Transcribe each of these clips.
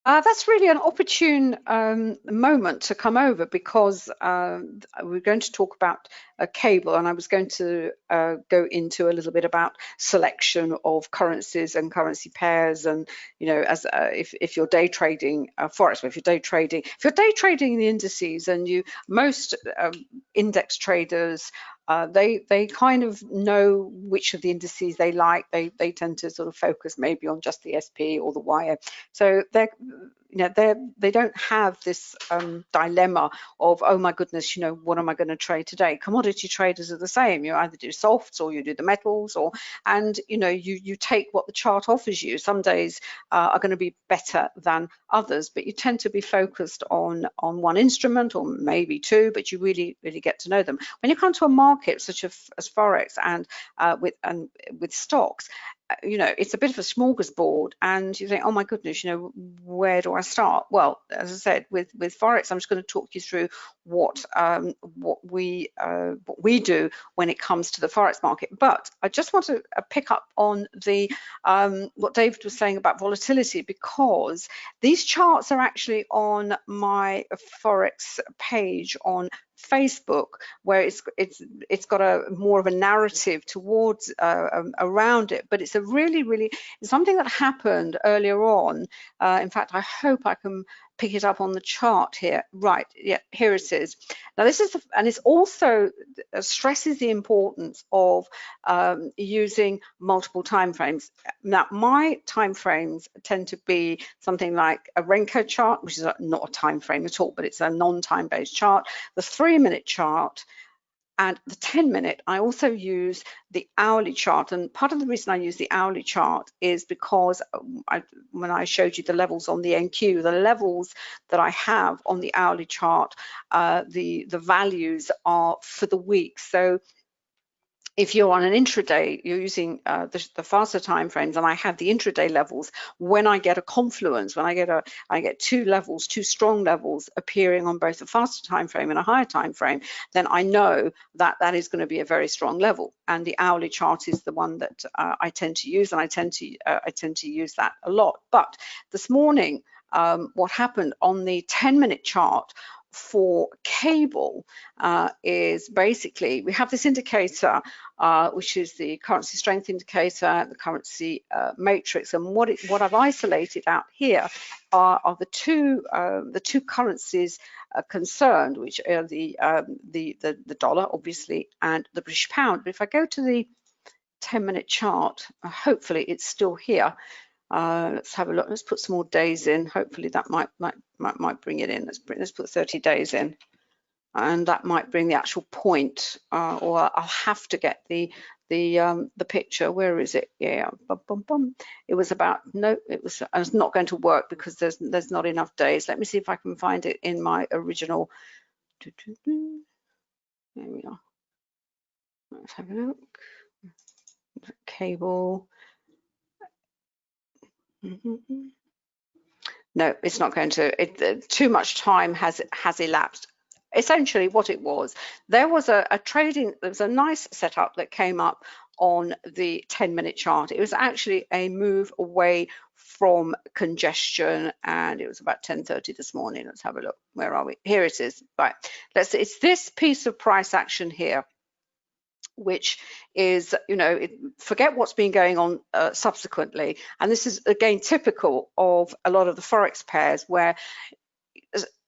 That's really an opportune moment to come over because we're going to talk about a cable, and I was going to go into a little bit about selection of currencies and currency pairs, and as if you're day trading forex, if you're day trading the indices, and most index traders. They kind of know which of the indices they like. They tend to sort of focus maybe on just the SP or the YM. So they don't have this dilemma of, oh my goodness, what am I going to trade today? Commodity traders are the same. You either do softs or you do the metals, and you take what the chart offers you. Some days are going to be better than others, but you tend to be focused on one instrument or maybe two, but you really get to know them. When you come to a market such as forex and with stocks, it's a bit of a smorgasbord, and you think, oh my goodness, where do I start? Well, as I said, with forex, I'm just going to talk you through what we do when it comes to the forex market. But I just want to pick up on the what David was saying about volatility, because these charts are actually on my forex page on Facebook, where it's got a more of a narrative towards around it, but it's a really something that happened earlier on. In fact, I hope I can pick it up on the chart here. Right, yeah, here it is. Now this is, and it's also stresses the importance of using multiple time frames. Now my time frames tend to be something like a Renko chart, which is not a time frame at all, but it's a non-time based chart, the 3-minute chart, and the 10-minute. I also use the hourly chart, and part of the reason I use the hourly chart is because when I showed you the levels on the NQ, the levels that I have on the hourly chart, the values are for the week. So if you're on an intraday, you're using the faster time frames, and I have the intraday levels. When I get a confluence, when I get two levels, two strong levels appearing on both a faster time frame and a higher time frame, then I know that that is going to be a very strong level. And the hourly chart is the one that I tend to use, and I tend to use that a lot. But this morning, what happened on the 10-minute chart for cable is basically we have this indicator, which is the currency strength indicator, the currency matrix, and what I've isolated out here are the two currencies concerned, which are the dollar, obviously, and the British pound. But if I go to the 10-minute chart, hopefully it's still here. Let's have a look. Let's put some more days in. Hopefully that might bring it in. Let's put 30 days in, and that might bring the actual point. Or I'll have to get the picture. Where is it? Yeah, it was about it's not going to work because there's not enough days. Let me see if I can find it in my original. There we are. Let's have a look. Cable. No, it's not going to. Too much time has elapsed. Essentially, what it was, there was a nice setup that came up on the 10-minute chart. It was actually a move away from congestion, and it was about 10:30 this morning. Let's have a look. Where are we? Here it is. Right. It's this piece of price action here, which is, forget what's been going on subsequently. And this is, again, typical of a lot of the Forex pairs, where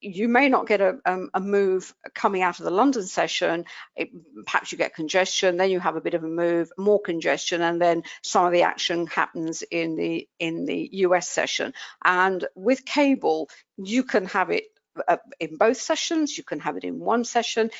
you may not get a move coming out of the London session. Perhaps you get congestion, then you have a bit of a move, more congestion, and then some of the action happens in the US session. And with cable, you can have it in both sessions, you can have it in one session,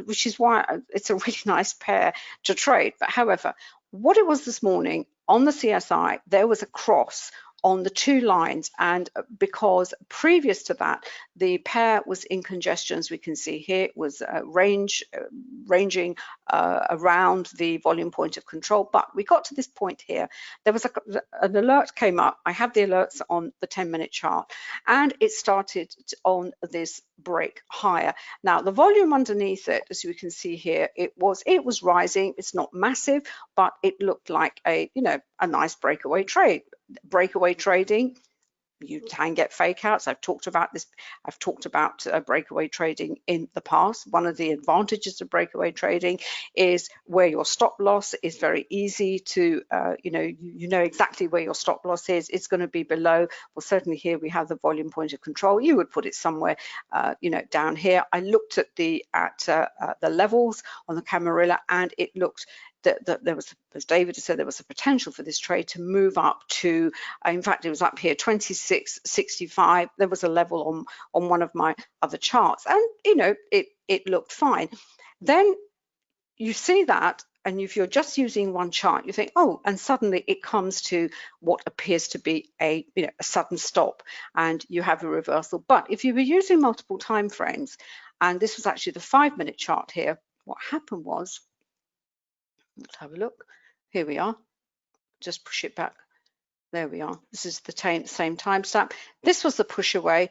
which is why it's a really nice pair to trade. But however, what it was this morning on the CSI, there was a cross on the two lines, and because previous to that the pair was in congestion, as we can see here, it was ranging around the volume point of control. But we got to this point here, there was an alert came up. I have the alerts on the 10-minute chart, and it started on this break higher. Now the volume underneath it, as you can see here, it was rising. It's not massive, but it looked like a nice breakaway trade. Breakaway trading You can get fake outs. I've talked about this. I've talked about breakaway trading in the past. One of the advantages of breakaway trading is where your stop loss is very easy to, you know exactly where your stop loss is. It's going to be below. Well, certainly here we have the volume point of control. You would put it somewhere, down here. I looked at the levels on the Camarilla, and it looked that there was, as David said, there was a potential for this trade to move up to, in fact, it was up here, 26.65. There was a level on one of my other charts, and it looked fine. Then you see that, and if you're just using one chart, you think, oh, and suddenly it comes to what appears to be a sudden stop, and you have a reversal. But if you were using multiple time frames, and this was actually the 5-minute chart here, what happened was, let's have a look. Here we are. Just push it back. There we are. This is the same timestamp. This was the push away.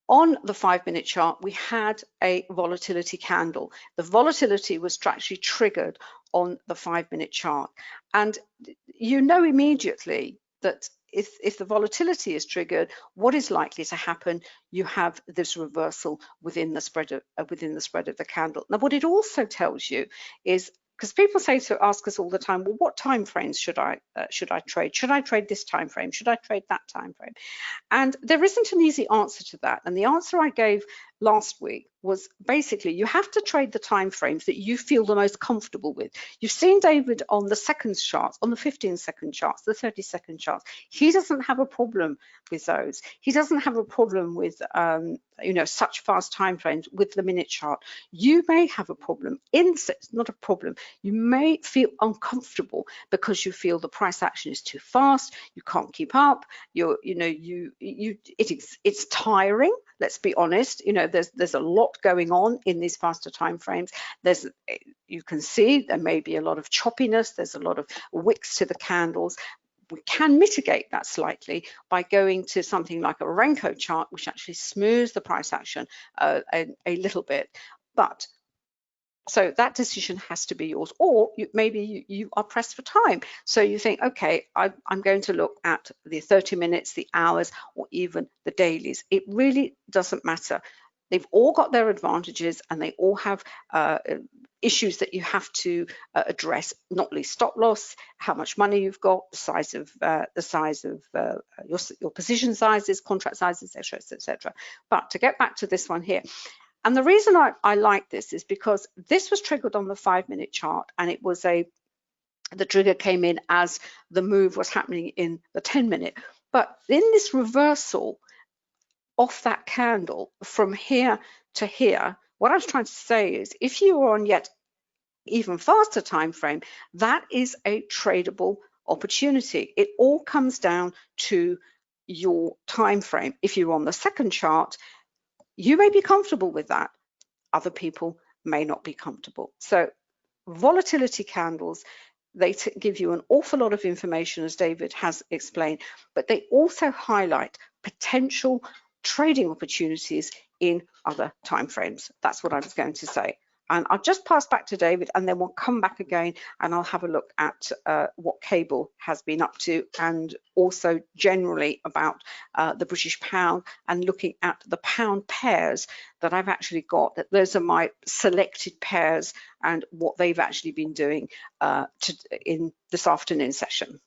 On the 5-minute chart, we had a volatility candle. The volatility was actually triggered on the 5-minute chart. And you know immediately that if the volatility is triggered, what is likely to happen? You have this reversal within the spread of the candle. Now, what it also tells you is, because people ask us all the time, well, what time frames should I trade? Should I trade this time frame? Should I trade that time frame? And there isn't an easy answer to that. And the answer I gave last week was basically you have to trade the time frames that you feel the most comfortable with. You've seen David on the seconds charts, on the 15-second charts, the 30-second charts. He doesn't have a problem with those. He doesn't have a problem with such fast time frames with the minute chart. You may have a problem. Not a problem. You may feel uncomfortable because you feel the price action is too fast. You can't keep up. It's tiring. Let's be honest. There's a lot going on in these faster time frames. You can see there may be a lot of choppiness. There's a lot of wicks to the candles. We can mitigate that slightly by going to something like a Renko chart, which actually smooths the price action a little bit. But so that decision has to be yours, or maybe you are pressed for time. So you think, okay, I'm going to look at the 30 minutes, the hours, or even the dailies. It really doesn't matter. They've all got their advantages, and they all have issues that you have to address, not least stop loss, how much money you've got, the size of your position sizes, contract sizes, etc., etc. But to get back to this one here. And the reason I like this is because this was triggered on the 5-minute chart, and it was the trigger came in as the move was happening in the 10-minute. But in this reversal off that candle from here to here, what I was trying to say is if you are on yet even faster time frame, that is a tradable opportunity. It all comes down to your time frame. If you're on the second chart, you may be comfortable with that. Other people may not be comfortable. So volatility candles, they give you an awful lot of information, as David has explained, but they also highlight potential trading opportunities in other timeframes. That's what I was going to say. And I'll just pass back to David, and then we'll come back again and I'll have a look at what Cable has been up to, and also generally about the British pound, and looking at the pound pairs that I've actually got. That those are my selected pairs and what they've actually been doing in this afternoon session.